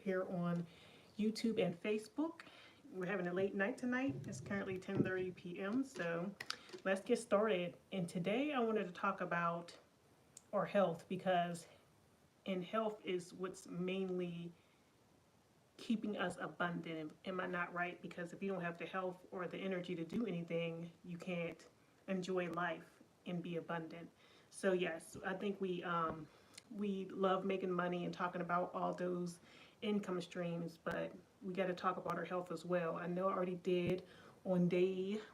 here on YouTube and Facebook. We're having a late night tonight. It's currently 10:30 p.m. So let's get started. And today I wanted to talk about our health, because in health is what's mainly keeping us abundant. Am I not right? Because if you don't have the health or the energy to do anything, you can't enjoy life and be abundant. So yes, I think we love making money and talking about all those income streams, but we got to talk about our health as well. I know I already did on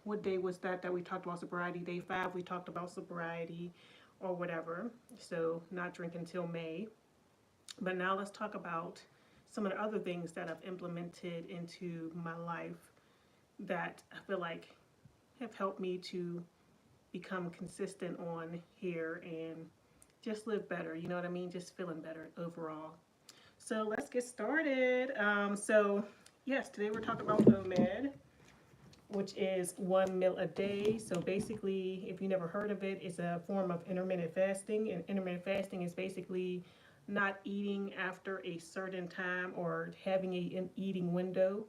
what day was that we talked about sobriety? Day 5, we talked about sobriety or whatever. So not drinking till May. But now let's talk about some of the other things that I've implemented into my life that I feel like have helped me to become consistent on here and just live better. You know what I mean? Just feeling better overall. So let's get started. Yes, today we're talking about OMAD, which is 1 meal a day. So basically, if you never heard of it, it's a form of intermittent fasting. And intermittent fasting is basically not eating after a certain time or having an eating window.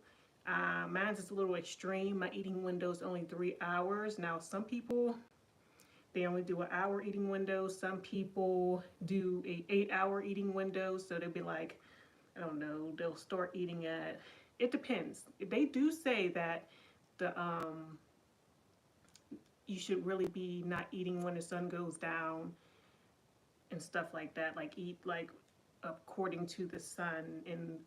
Mine's is a little extreme. My eating window is only 3 hours. Now, some people, they only do an hour eating window. Some people do a 8-hour eating window. So they'll be like, I don't know, they'll start eating at, it depends. They do say that the you should really be not eating when the sun goes down and stuff like that. Like eat like according to the sun and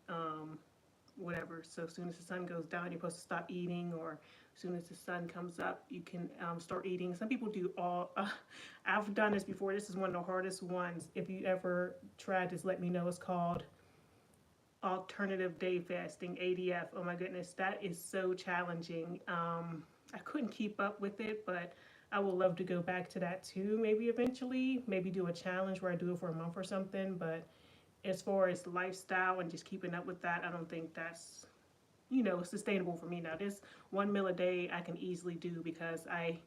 whatever. So as soon as the sun goes down, you're supposed to stop eating, or as soon as the sun comes up, you can start eating. Some people do all. I've done this before. This is one of the hardest ones. If you ever tried this, let me know. It's called alternative day fasting, ADF. Oh my goodness, that is so challenging. I couldn't keep up with it, but I would love to go back to that too. Maybe eventually, maybe do a challenge where I do it for a month or something. But as far as lifestyle and just keeping up with that, I don't think that's, sustainable for me. Now, this 1 meal a day I can easily do because I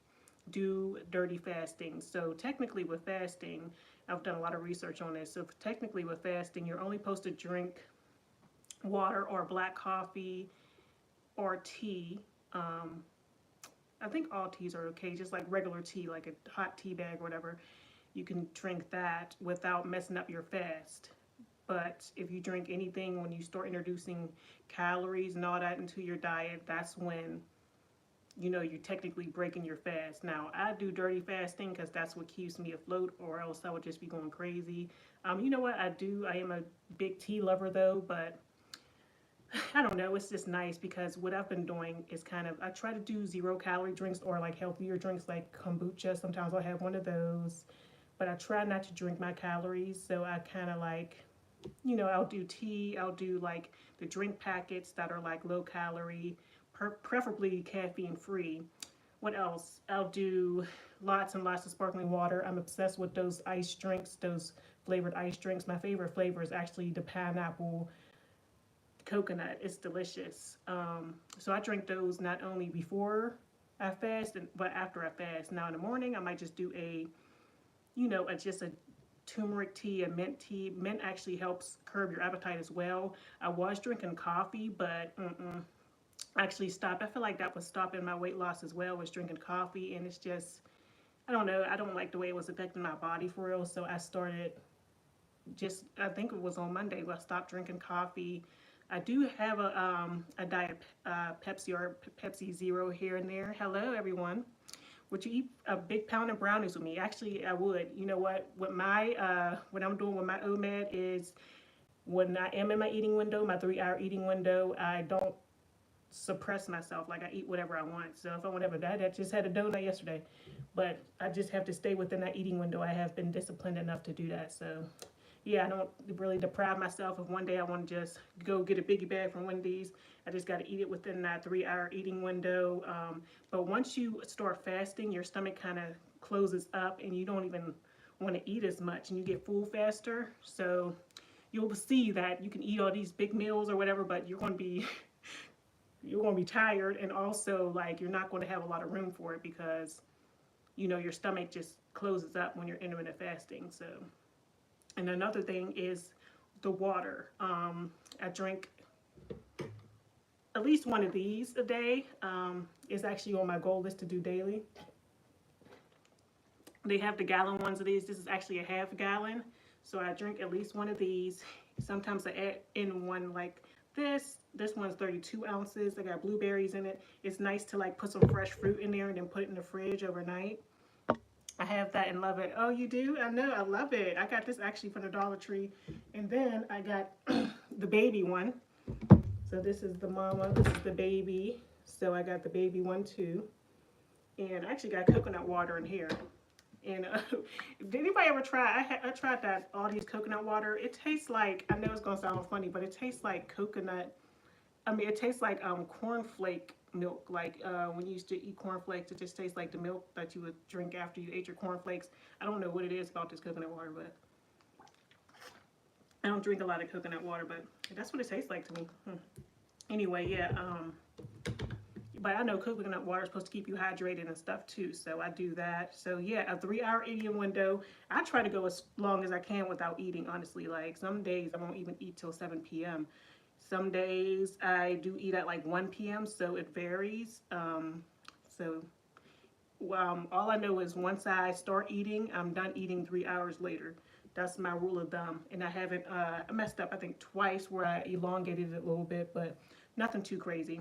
do dirty fasting. So technically with fasting, I've done a lot of research on this. So technically with fasting, you're only supposed to drink water or black coffee or tea. I think all teas are okay, just like regular tea, like a hot tea bag or whatever. You can drink that without messing up your fast. But if you drink anything, when you start introducing calories and all that into your diet, that's when, you're technically breaking your fast. Now, I do dirty fasting because that's what keeps me afloat, or else I would just be going crazy. You know what? I am a big tea lover though, but I don't know, it's just nice because what I've been doing is I try to do 0-calorie drinks or like healthier drinks like kombucha. Sometimes I'll have one of those, but I try not to drink my calories. So I kind of like, I'll do tea, I'll do like the drink packets that are like low calorie, preferably caffeine free. What else? I'll do lots and lots of sparkling water. I'm obsessed with those ice drinks, those flavored ice drinks. My favorite flavor is actually the pineapple coconut. It's delicious. So I drink those not only before I fast, but after I fast. Now in the morning, I might just do just a turmeric tea, a mint tea. Mint actually helps curb your appetite as well. I was drinking coffee, but I actually stopped. I feel like that was stopping my weight loss as well, was drinking coffee, and it's just, I don't know, I don't like the way it was affecting my body for real. So I started I think it was on Monday, I stopped drinking coffee. I do have a diet Pepsi or Pepsi Zero here and there. Hello, everyone. Would you eat a big pound of brownies with me? Actually, I would. You know what? What I'm doing with my OMAD is when I am in my eating window, my 3-hour eating window, I don't suppress myself. Like I eat whatever I want. So if I want to have a diet, I just had a donut yesterday. But I just have to stay within that eating window. I have been disciplined enough to do that. So yeah, I don't really deprive myself. If one day I want to just go get a biggie bag from Wendy's, I just got to eat it within that 3-hour eating window. But once you start fasting, your stomach kind of closes up and you don't even want to eat as much and you get full faster. So you'll see that you can eat all these big meals or whatever, but you're going to be tired, and also like you're not going to have a lot of room for it because your stomach just closes up when you're intermittent fasting. So. And another thing is the water. I drink at least one of these a day. It's actually on my goal list to do daily. They have the gallon ones of these. This is actually a half gallon. So I drink at least one of these. Sometimes I add in one like this. This one's 32 ounces. I got blueberries in it. It's nice to like put some fresh fruit in there and then put it in the fridge overnight. I have that and love it. Oh, you do? I know. I love it. I got this actually from the Dollar Tree. And then I got the baby one. So this is the mama. This is the baby. So I got the baby one too. And I actually got coconut water in here. And did anybody ever try? I tried that Aldi's coconut water. It tastes like, I know it's gonna sound funny, but it tastes like coconut. I mean, it tastes like cornflake milk. Like when you used to eat cornflakes, it just tastes like the milk that you would drink after you ate your cornflakes. I don't know what it is about this coconut water, but I don't drink a lot of coconut water, but that's what it tastes like to me. Anyway, yeah. But I know coconut water is supposed to keep you hydrated and stuff too, so I do that. So yeah, a 3-hour eating window. I try to go as long as I can without eating, honestly. Like some days I won't even eat till 7 p.m. Some days I do eat at like 1 p.m., so it varies. All I know is once I start eating, I'm done eating 3 hours later. That's my rule of thumb. And I haven't, I messed up I think twice where I elongated it a little bit, but nothing too crazy.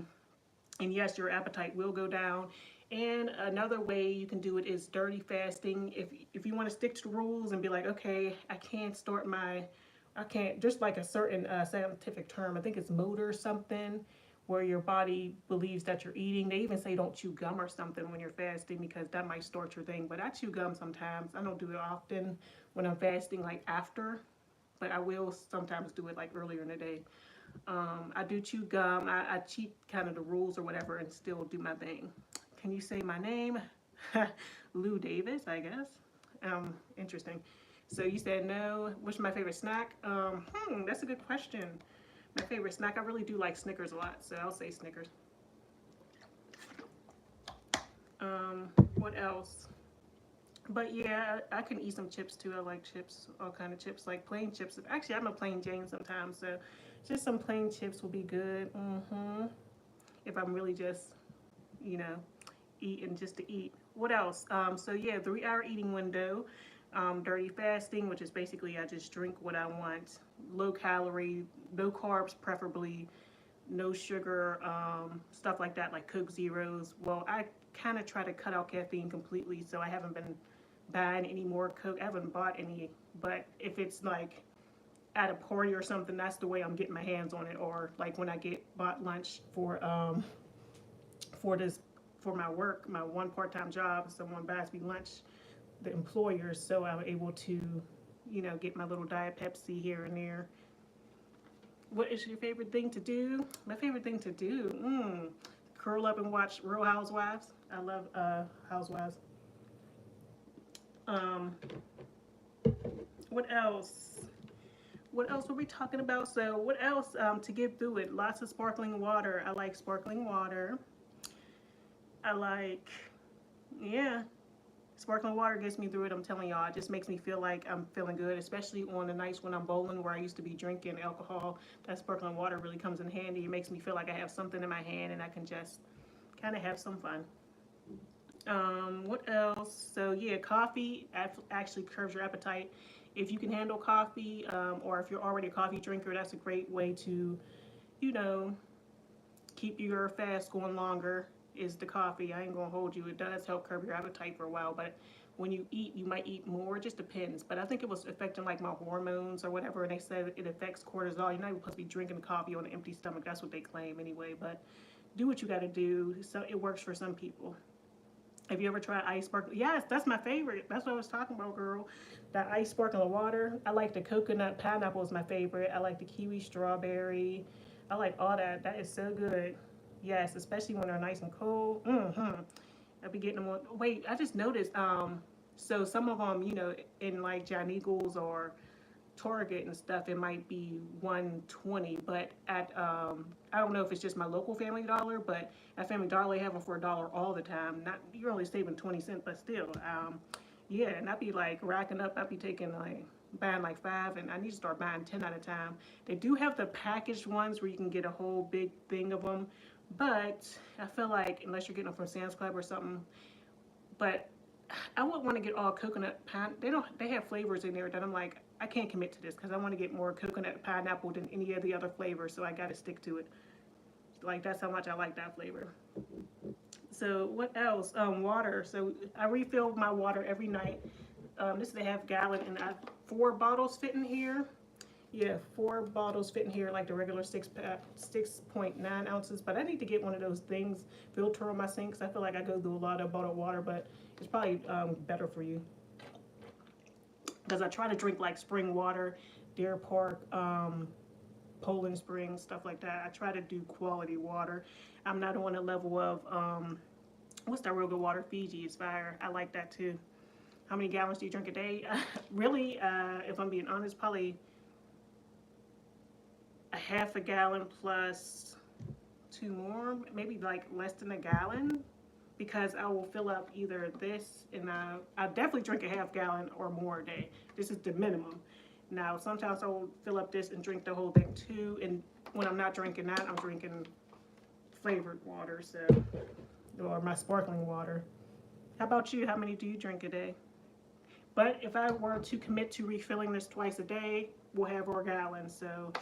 And yes, your appetite will go down. And another way you can do it is dirty fasting. If you want to stick to the rules and be like, okay, I can't, just like a certain scientific term, I think it's motor or something, where your body believes that you're eating. They even say don't chew gum or something when you're fasting because that might start your thing. But I chew gum sometimes. I don't do it often when I'm fasting, like after, but I will sometimes do it like earlier in the day. I do chew gum. I cheat kind of the rules or whatever and still do my thing. Can you say my name? Lou Davis, I guess. Interesting. So you said no. What's my favorite snack? That's a good question. My favorite snack, I really do like Snickers a lot, so I'll say Snickers. What else? But yeah, I can eat some chips too. I like chips, all kind of chips, like plain chips. Actually, I'm a plain Jane sometimes, so just some plain chips will be good. If I'm really just, eating just to eat. What else? So yeah, 3-hour eating window. Dirty fasting, which is basically I just drink what I want. Low calorie, no carbs preferably, no sugar, stuff like that, like Coke Zeros. Well, I kind of try to cut out caffeine completely, so I haven't been buying any more Coke. I haven't bought any, but if it's like at a party or something, that's the way I'm getting my hands on it. Or like when I bought lunch for my work, my one part-time job, someone buys me lunch, the employers, so I'm able to, get my little Diet Pepsi here and there. What is your favorite thing to do? My favorite thing to do? Curl up and watch Real Housewives. I love Housewives. What else? What else were we talking about? So what else to get through it? Lots of sparkling water. I like sparkling water. I like, yeah. Sparkling water gets me through it, I'm telling y'all. It just makes me feel like I'm feeling good, especially on the nights when I'm bowling where I used to be drinking alcohol. That sparkling water really comes in handy. It makes me feel like I have something in my hand and I can just kind of have some fun. What else? So yeah, coffee actually curbs your appetite. If you can handle coffee, or if you're already a coffee drinker, that's a great way to, keep your fast going longer. Is the coffee. I ain't gonna hold you. It does help curb your appetite for a while, but when you eat, you might eat more. It just depends. But I think it was affecting like my hormones or whatever, and they said it affects cortisol. You're not even supposed to be drinking coffee on an empty stomach. That's what they claim anyway. But do what you got to do. So it works for some people. Have you ever tried ice sparkling? Yes, that's my favorite. That's what I was talking about, girl. That ice sparkling water. I like the coconut pineapple is my favorite. I like the kiwi strawberry. I like all that. That is so good. Yes, especially when they're nice and cold. I'll be getting them on. Wait, I just noticed. So some of them, in like John Eagles or Target and stuff, it might be $1.20. But at I don't know if it's just my local Family Dollar, but at Family Dollar they have them for $1 all the time. Not you're only saving 20 cents, but still, yeah. And I'd be like racking up. I'd be taking like buying like 5, and I need to start buying 10 at a time. They do have the packaged ones where you can get a whole big thing of them, but I feel like unless you're getting them from Sam's Club or something, but I would want to get all coconut pine. They have flavors in there that I'm like, I can't commit to this because I want to get more coconut pineapple than any of the other flavors, so I got to stick to it. Like, that's how much I like that flavor. So what else? Water. So I refill my water every night. This is a half gallon, and 4 bottles fit in here. Yeah, 4 bottles fit in here, like the regular 6.9 ounces. But I need to get one of those things, filter on my sink, because I feel like I go through a lot of bottled water, but it's probably better for you. Because I try to drink like spring water, Deer Park, Poland Springs, stuff like that. I try to do quality water. I'm not on a level of, what's that real good water? Fiji is fire. I like that too. How many gallons do you drink a day? Really, if I'm being honest, probably a half a gallon plus 2 more, maybe like less than a gallon, because I will fill up either this, and I definitely drink a half gallon or more a day. This is the minimum. Now, sometimes I will fill up this and drink the whole thing too, and when I'm not drinking that, I'm drinking flavored water, so, or my sparkling water. How about you? How many do you drink a day? But if I were to commit to refilling this twice a day, we'll have our gallons. So,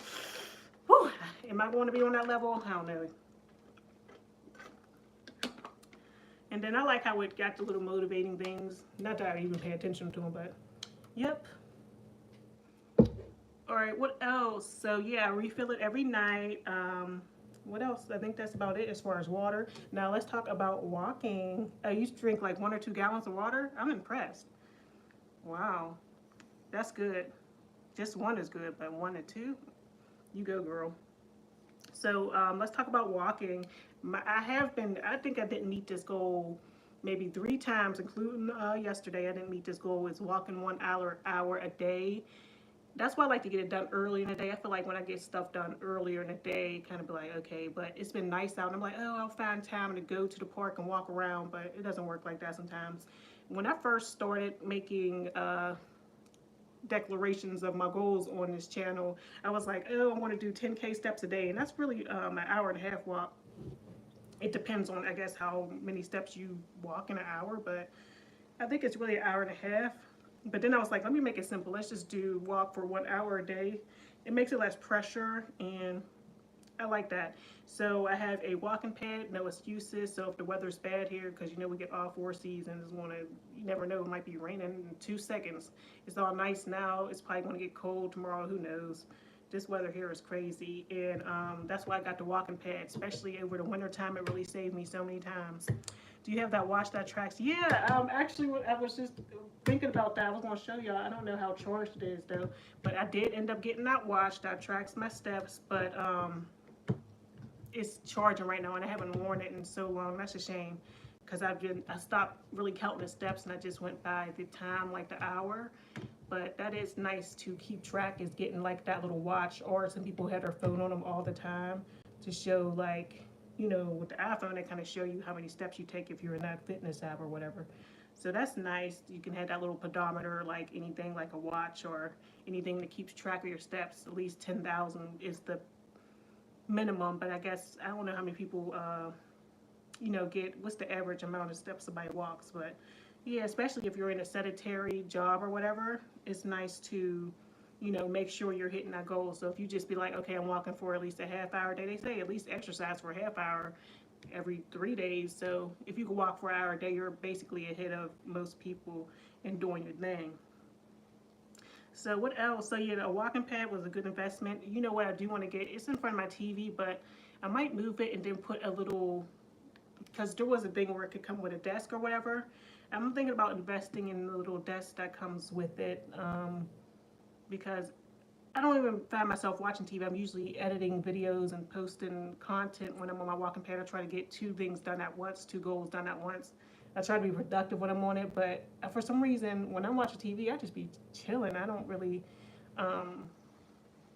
whew, am I going to be on that level? I don't know. And then I like how it got the little motivating things. Not that I even pay attention to them, but yep. All right, what else? So yeah, I refill it every night. What else? I think that's about it as far as water. Now let's talk about walking. I used to drink like 1 or 2 gallons of water. I'm impressed. Wow, that's good. Just 1 is good, but 1 and 2, you go, girl. So let's talk about walking. I think I didn't meet this goal maybe 3 times, including yesterday. I didn't meet this goal. It's walking 1 hour a day. That's why I like to get it done early in the day. I feel like when I get stuff done earlier in the day, kind of be like, okay, but it's been nice out. And I'm like, oh, I'll find time to go to the park and walk around, but it doesn't work like that sometimes. When I first started making declarations of my goals on this channel, I was like, oh, I want to do 10K steps a day, and that's really an hour and a half walk. It depends on, I guess, how many steps you walk in an hour, but I think it's really an hour and a half. But then I was like, let me make it simple. Let's just do walk for 1 hour a day. It makes it less pressure, and I like that. So I have a walking pad, no excuses. So if the weather's bad here, because you know we get all 4 seasons, you never know, it might be raining in 2 seconds. It's all nice now. It's probably going to get cold tomorrow. Who knows? This weather here is crazy, and that's why I got the walking pad, especially over the winter time. It really saved me so many times. Do you have that watch that tracks? Yeah, actually, I was just thinking about that. I was going to show y'all. I don't know how charged it is, though, but I did end up getting that watch that tracks my steps, but it's charging right now, and I haven't worn it in so long. That's a shame, because I stopped really counting the steps, and I just went by the time, like the hour. But that is nice to keep track, is getting like that little watch, or some people have their phone on them all the time to show, like, you know, with the iPhone, they kind of show you how many steps you take if you're in that fitness app or whatever. So that's nice. You can have that little pedometer, like anything like a watch or anything that keeps track of your steps. At least 10,000 is the minimum, but I guess, I don't know how many people, you know, what's the average amount of steps somebody walks, but yeah, especially if you're in a sedentary job or whatever, it's nice to, you know, make sure you're hitting that goal. So if you just be like, okay, I'm walking for at least a half hour a day, they say at least exercise for a half hour every 3 days. So if you can walk for an hour a day, you're basically ahead of most people in doing your thing. So what else? So yeah, a walking pad was a good investment. You know what I do want to get? It's in front of my TV, but I might move it and then put a little, because there was a thing where it could come with a desk or whatever. I'm thinking about investing in the little desk that comes with it, because I don't even find myself watching TV. I'm usually editing videos and posting content when I'm on my walking pad. I try to get 2 things done at once, 2 goals done at once. I try to be productive when I'm on it, but for some reason, when I'm watching TV, I just be chilling. I don't really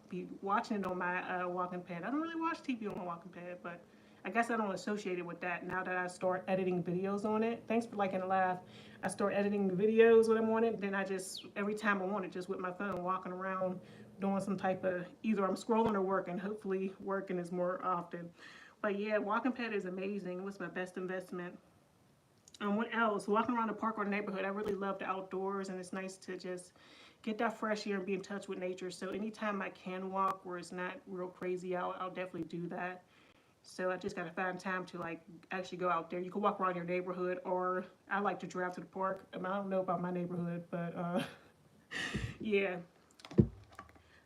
be watching it on my walking pad. I don't really watch TV on my walking pad, but I guess I don't associate it with that now that I start editing videos on it. Thanks for liking the laugh. I start editing the videos when I'm on it, then I just, every time I'm on it, just with my phone, walking around, doing some type of, either I'm scrolling or working. Hopefully working is more often. But yeah, walking pad is amazing. It was my best investment. What else? Walking around the park or the neighborhood. I really love the outdoors, and it's nice to just get that fresh air and be in touch with nature. So anytime I can walk where it's not real crazy out, I'll definitely do that. So I just gotta find time to like actually go out there. You can walk around your neighborhood, or I like to drive to the park. I don't know about my neighborhood, but yeah,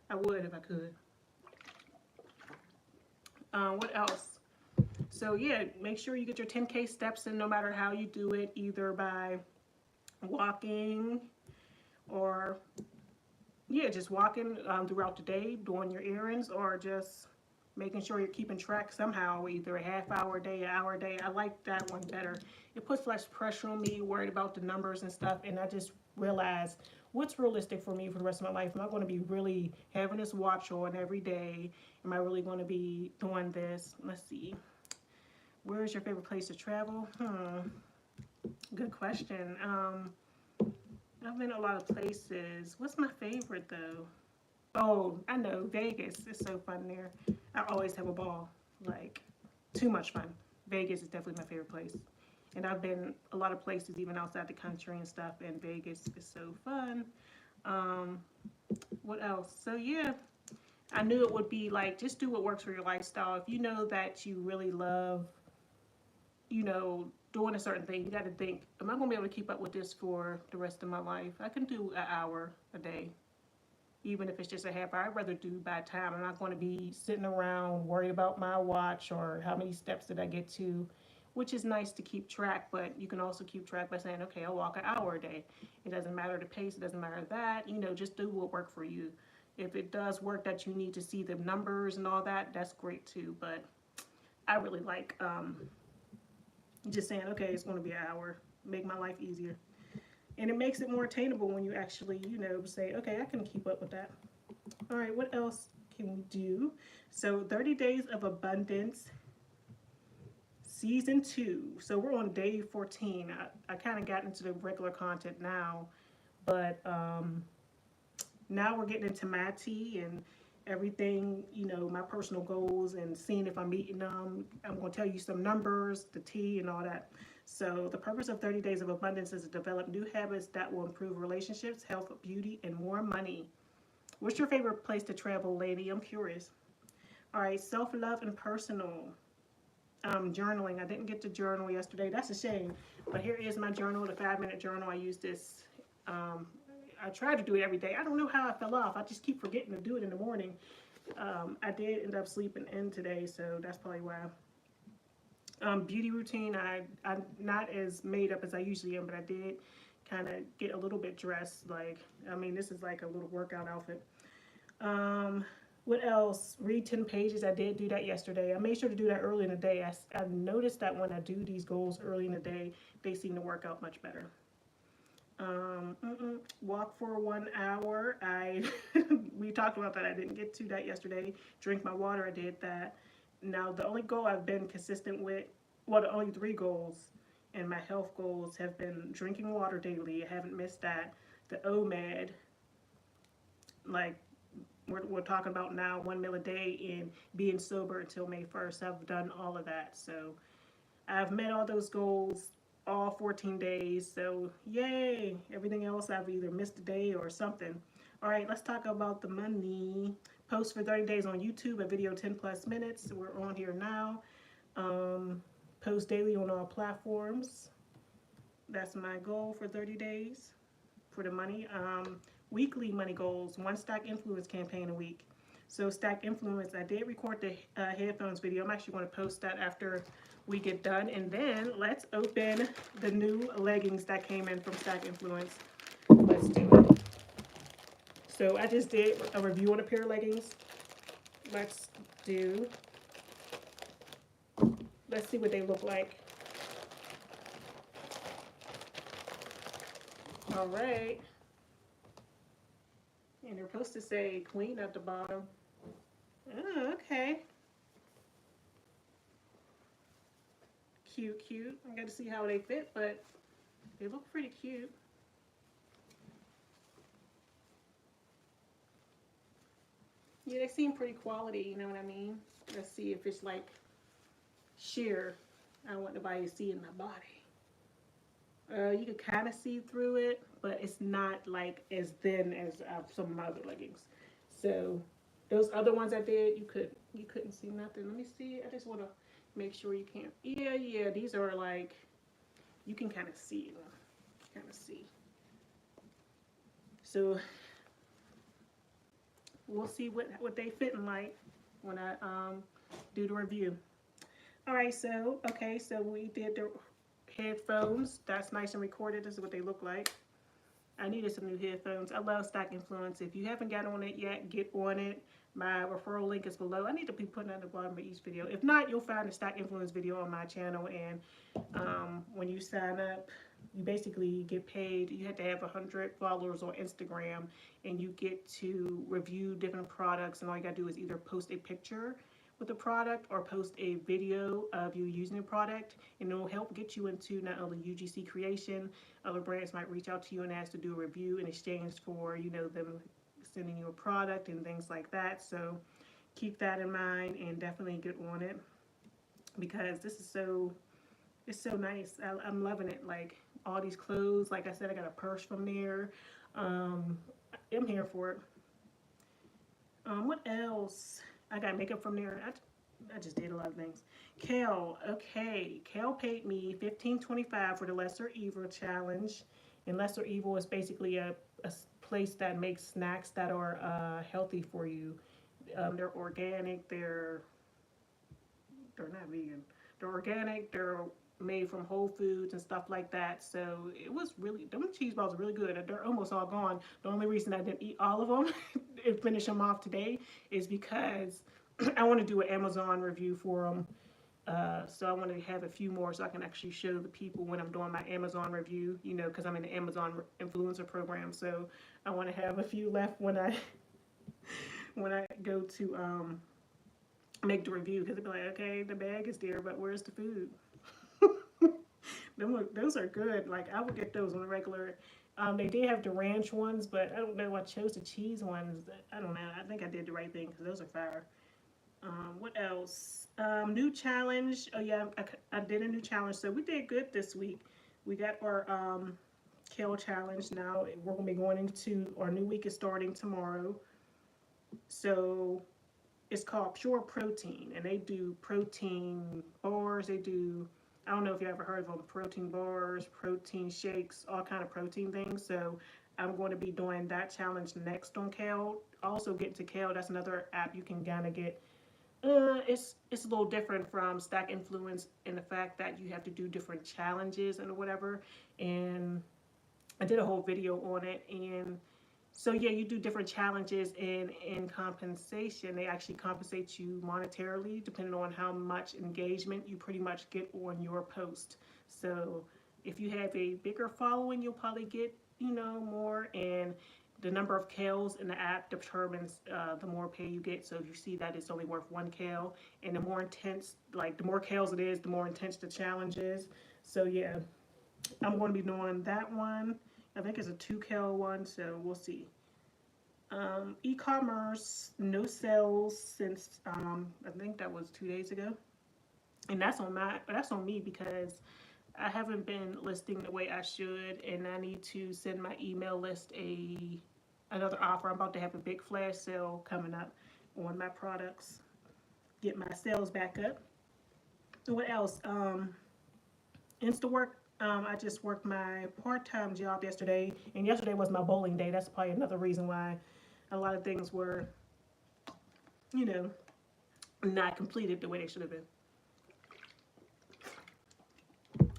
I would if I could. What else? So yeah, make sure you get your 10K steps in no matter how you do it, either by walking or yeah, just walking throughout the day, doing your errands, or just making sure you're keeping track somehow, either a half hour a day, an hour a day. I like that one better. It puts less pressure on me, worried about the numbers and stuff, and I just realized what's realistic for me for the rest of my life. Am I going to be really having this watch on every day? Am I really going to be doing this? Let's see. Where is your favorite place to travel? Good question. I've been a lot of places. What's my favorite though? Oh, I know, Vegas. It's so fun there. I always have a ball. Like, too much fun. Vegas is definitely my favorite place. And I've been a lot of places, even outside the country and stuff, and Vegas is so fun. Um, what else? So, yeah, I knew it would be like, just do what works for your lifestyle. If you know that you really love, doing a certain thing, you got to think, am I going to be able to keep up with this for the rest of my life? I can do an hour a day, even if it's just a half hour. I'd rather do by time. I'm not going to be sitting around worried about my watch or how many steps did I get to, which is nice to keep track, but you can also keep track by saying, okay, I'll walk an hour a day. It doesn't matter the pace, it doesn't matter that, just do what works for you. If it does work that you need to see the numbers and all that, that's great too, but I really like just saying, okay, it's going to be an hour, make my life easier. And it makes it more attainable when you actually, say, okay, I can keep up with that. All right, what else can we do? So 30 Days of Abundance, Season 2. So we're on day 14. I kind of got into the regular content now, but now we're getting into my tea and everything, my personal goals and seeing if I'm meeting them. I'm going to tell you some numbers, the tea, and all that. So the purpose of 30 Days of Abundance is to develop new habits that will improve relationships, health, beauty, and more money. What's your favorite place to travel, lady? I'm curious. All right, self-love and personal. Journaling. I didn't get to journal yesterday. That's a shame. But here is my journal, the 5-minute journal. I use this. I try to do it every day. I don't know how I fell off. I just keep forgetting to do it in the morning. I did end up sleeping in today, so that's probably why. Beauty routine. I'm not as made up as I usually am, but I did kind of get a little bit dressed. This is like a little workout outfit. What else? Read 10 pages. I did do that yesterday. I made sure to do that early in the day. I noticed that when I do these goals early in the day, they seem to work out much better. Walk for 1 hour. We talked about that. I didn't get to that yesterday. Drink my water. I did that. Now the only goal I've been consistent with, well, the only 3 goals and my health goals have been drinking water daily. I haven't missed that. The OMAD, like we're talking about now, 1 meal a day and being sober until May 1st. I've done all of that. So I've met all those goals all 14 days. So yay. Everything else I've either missed a day or something. All right, let's talk about the money. Post for 30 days on YouTube, a video 10 plus minutes. We're on here now. Post daily on all platforms. That's my goal for 30 days for the money. Weekly money goals, 1 Stack Influence campaign a week. So Stack Influence, I did record the headphones video. I'm actually going to post that after we get done. And then let's open the new leggings that came in from Stack Influence. Let's do it. So I just did a review on a pair of leggings. Let's see what they look like. All right. And they're supposed to say Queen at the bottom. Oh, okay. cute. I got to see how they fit, but they look pretty cute. Yeah, they seem pretty quality, you know what I mean? Let's see if it's like sheer. I don't want nobody seeing my body. You can kind of see through it, but it's not like as thin as some of my other leggings. So those other ones I did, you couldn't see nothing. Let me see. I just want to make sure you can't. Yeah. These are like you can kind of see them. Kind of see. So we'll see what they fitting like when I do the review. All right. So okay. So we did the headphones. That's nice and recorded. This is what they look like. I needed some new headphones. I love Stock Influence. If you haven't got on it yet, get on it. My referral link is below. I need to be putting at the bottom of each video. If not, you'll find a Stock Influence video on my channel. And when you sign up, you basically get paid. You have to have 100 followers on Instagram, and you get to review different products. And all you got to do is either post a picture with the product or post a video of you using the product, and it'll help get you into not only UGC creation. Other brands might reach out to you and ask to do a review in exchange for, you know, them sending you a product and things like that. So keep that in mind and definitely get on it, because this is it's so nice. I'm loving it. Like all these clothes, like I said, I got a purse from there. I'm here for it. What else? I got makeup from there. I just did a lot of things. Kale, okay. Kale paid me $15.25 for the Lesser Evil challenge. And Lesser Evil is basically a place that makes snacks that are healthy for you. They're organic. They're not vegan. They're organic. They're made from Whole Foods and stuff like that. So it was really, them cheese balls are really good. They're almost all gone. The only reason I didn't eat all of them and finish them off today is because I want to do an Amazon review for them. So I want to have a few more so I can actually show the people when I'm doing my Amazon review, you know, because I'm in the Amazon influencer program. So I want to have a few left when I go to make the review, because they'll be like, okay, the bag is there, but where's the food? Those are good. Like I would get those on the regular. They did have the ranch ones, but I don't know. I chose the cheese ones. I don't know. I think I did the right thing because those are fire. What else? New challenge. Oh yeah, I did a new challenge. So we did good this week. We got our kale challenge. Now we're gonna be going into our new week is starting tomorrow. So it's called Pure Protein, and they do protein bars. They do, I don't know if you ever heard of them, protein bars, protein shakes, all kind of protein things. So I'm going to be doing that challenge next on Kale. Also get to Kale. That's another app you can kind of get. It's a little different from Stack Influence in the fact that you have to do different challenges and whatever. And I did a whole video on it. And so yeah, you do different challenges, and in compensation, they actually compensate you monetarily depending on how much engagement you pretty much get on your post. So if you have a bigger following, you'll probably get, you know, more, and the number of kales in the app determines the more pay you get. So if you see that it's only worth one kale, and the more intense, like the more kales it is, the more intense the challenge is. So yeah, I'm going to be doing that one. I think it's a 2 kale one, so we'll see. E-commerce, no sales since I think that was 2 days ago, and that's on me because I haven't been listing the way I should, and I need to send my email list another offer. I'm about to have a big flash sale coming up on my products, get my sales back up. What else? Instawork. I just worked my part-time job yesterday, and yesterday was my bowling day. That's probably another reason why a lot of things were, you know, not completed the way they should have been.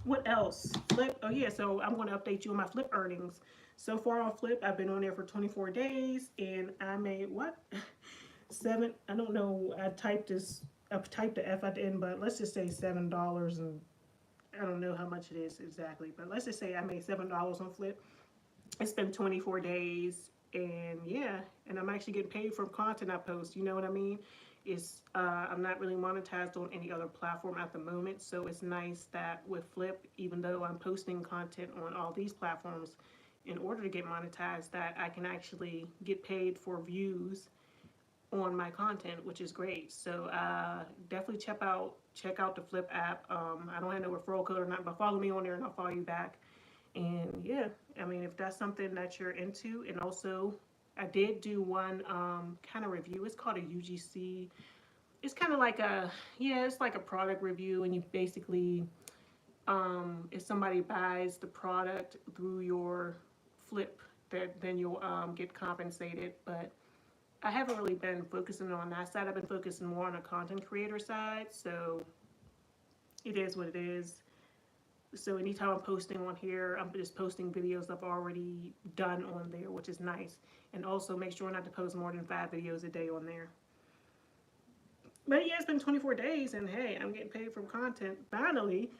What else? Flip. Oh yeah, so I'm going to update you on my Flip earnings. So far on Flip, I've been on there for 24 days, and I made what? I don't know. I typed the F at the end, but let's just say $7, and I don't know how much it is exactly, but let's just say I made $7 on Flip. It's been 24 days, and yeah, and I'm actually getting paid for content I post. You know what I mean? I'm not really monetized on any other platform at the moment, so it's nice that with Flip, even though I'm posting content on all these platforms, in order to get monetized, that I can actually get paid for views on my content, which is great. So definitely check out the Flip app. I don't have no referral code or not, but follow me on there and I'll follow you back. And yeah, I mean, if that's something that you're into, and also I did do one kind of review. It's called a UGC. It's kind of like it's like a product review, and you basically, if somebody buys the product through your Flip, that then you'll get compensated. But I haven't really been focusing on that side. I've been focusing more on the content creator side. So it is what it is. So anytime I'm posting on here, I'm just posting videos I've already done on there, which is nice. And also make sure not to post more than 5 videos a day on there. But yeah, it's been 24 days, and hey, I'm getting paid for content. Finally,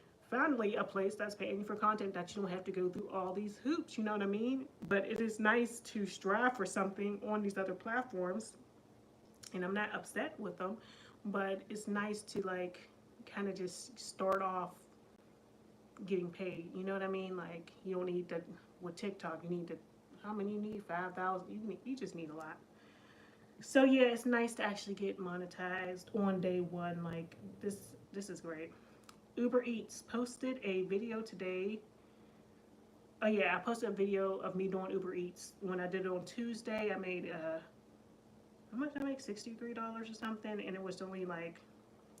a place that's paying you for content that you don't have to go through all these hoops, you know what I mean? But it is nice to strive for something on these other platforms, and I'm not upset with them, but it's nice to like kind of just start off getting paid, you know what I mean? Like, you don't need to, with TikTok, you need to, how many you need? 5,000? You just need a lot. So yeah, it's nice to actually get monetized on day one. Like, this is great. Uber Eats posted a video today. Oh yeah, I posted a video of me doing Uber Eats. When I did it on Tuesday, I made how much did I make? $63 or something, and it was only like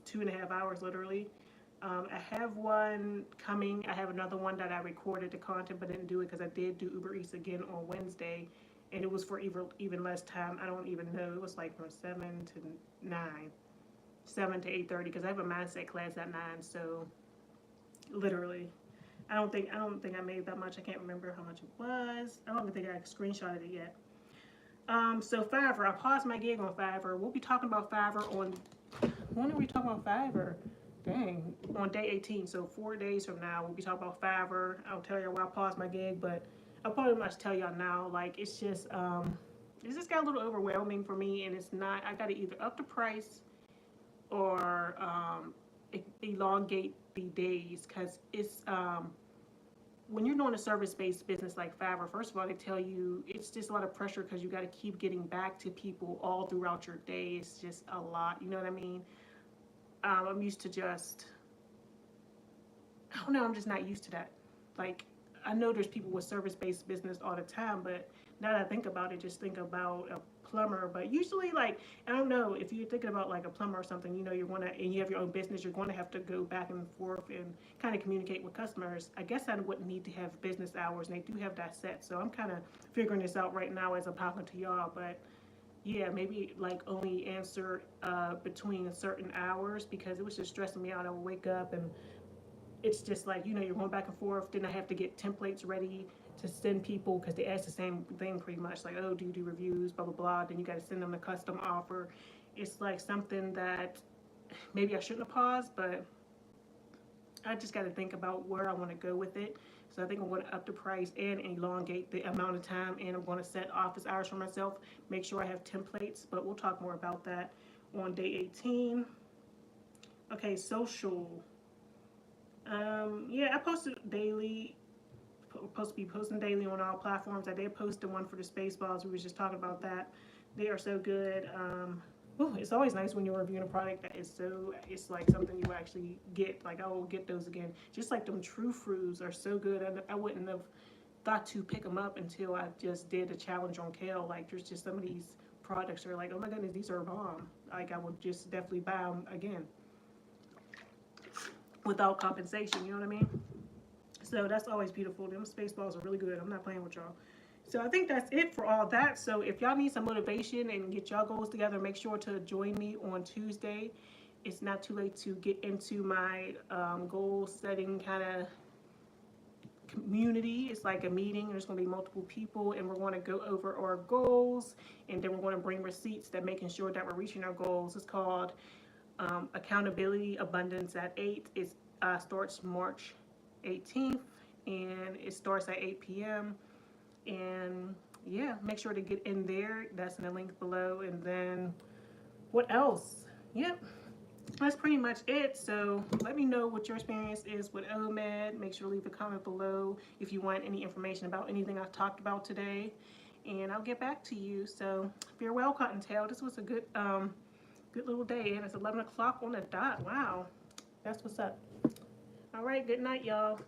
2.5 hours literally. I have one coming. I have another one that I recorded the content but didn't do it because I did do Uber Eats again on Wednesday, and it was for even less time. I don't even know. It was like from 7 to 9, 7 to 8:30 because I have a mindset class at 9. So literally, I don't think I made that much. I can't remember how much it was. I don't even think I screenshotted it yet. So Fiverr, I paused my gig on Fiverr. We'll be talking about Fiverr on, when are we talking about Fiverr? Dang, on day 18, so 4 days from now, we'll be talking about Fiverr. I'll tell you why I paused my gig, but I'll probably much tell y'all now. Like, it's just got a little overwhelming for me, and it's not, I gotta either up the price or elongate the days, because it's, when you're doing a service-based business like Fiverr, first of all, they tell you it's just a lot of pressure because you got to keep getting back to people all throughout your day. It's just a lot, you know what I mean? I'm used to just, I don't know, I'm just not used to that. Like, I know there's people with service-based business all the time, but now that I think about it, just think about a plumber. But usually, like, I don't know, if you're thinking about like a plumber or something, you know, you're going to, and you have your own business, you're going to have to go back and forth and kind of communicate with customers. I guess I wouldn't need to have business hours, and they do have that set. So I'm kind of figuring this out right now as I'm talking to y'all. But yeah, maybe like only answer between certain hours, because it was just stressing me out. I would wake up and it's just like, you know, you're going back and forth. Then I have to get templates ready to send people because they ask the same thing pretty much, like, oh, do you do reviews, blah blah blah. Then you got to send them a custom offer. It's like something that maybe I shouldn't have paused, but I just got to think about where I want to go with it. So I think I'm going to up the price and elongate the amount of time, and I'm going to set office hours for myself, make sure I have templates, but we'll talk more about that on day 18. Okay, social. Yeah, I posted daily, supposed to be posting daily on all platforms. I did post the one for the Spaceballs. We was just talking about that. They are so good. It's always nice when you're reviewing a product that is so, it's like something you actually get. Like, I will get those again. Just like them True Fruits are so good. I wouldn't have thought to pick them up until I just did a challenge on kale. Like, there's just some of these products are like, oh my goodness, these are bomb. Like, I would just definitely buy them again without compensation, you know what I mean? So that's always beautiful. Them Spaceballs are really good. I'm not playing with y'all. So I think that's it for all that. So if y'all need some motivation and get y'all goals together, make sure to join me on Tuesday. It's not too late to get into my goal setting kind of community. It's like a meeting. There's going to be multiple people, and we're going to go over our goals, and then we're going to bring receipts that making sure that we're reaching our goals. It's called Accountability Abundance at 8. It starts March 18th, and it starts at 8 p.m. And yeah, make sure to get in there. That's in the link below. And then what else? yep, that's pretty much it. So let me know what your experience is with OMAD. Make sure to leave a comment below if you want any information about anything I've talked about today, and I'll get back to you. So farewell, Cottontail. This was a good little day, and it's 11 o'clock on the dot. Wow, that's what's up. All right, good night, y'all.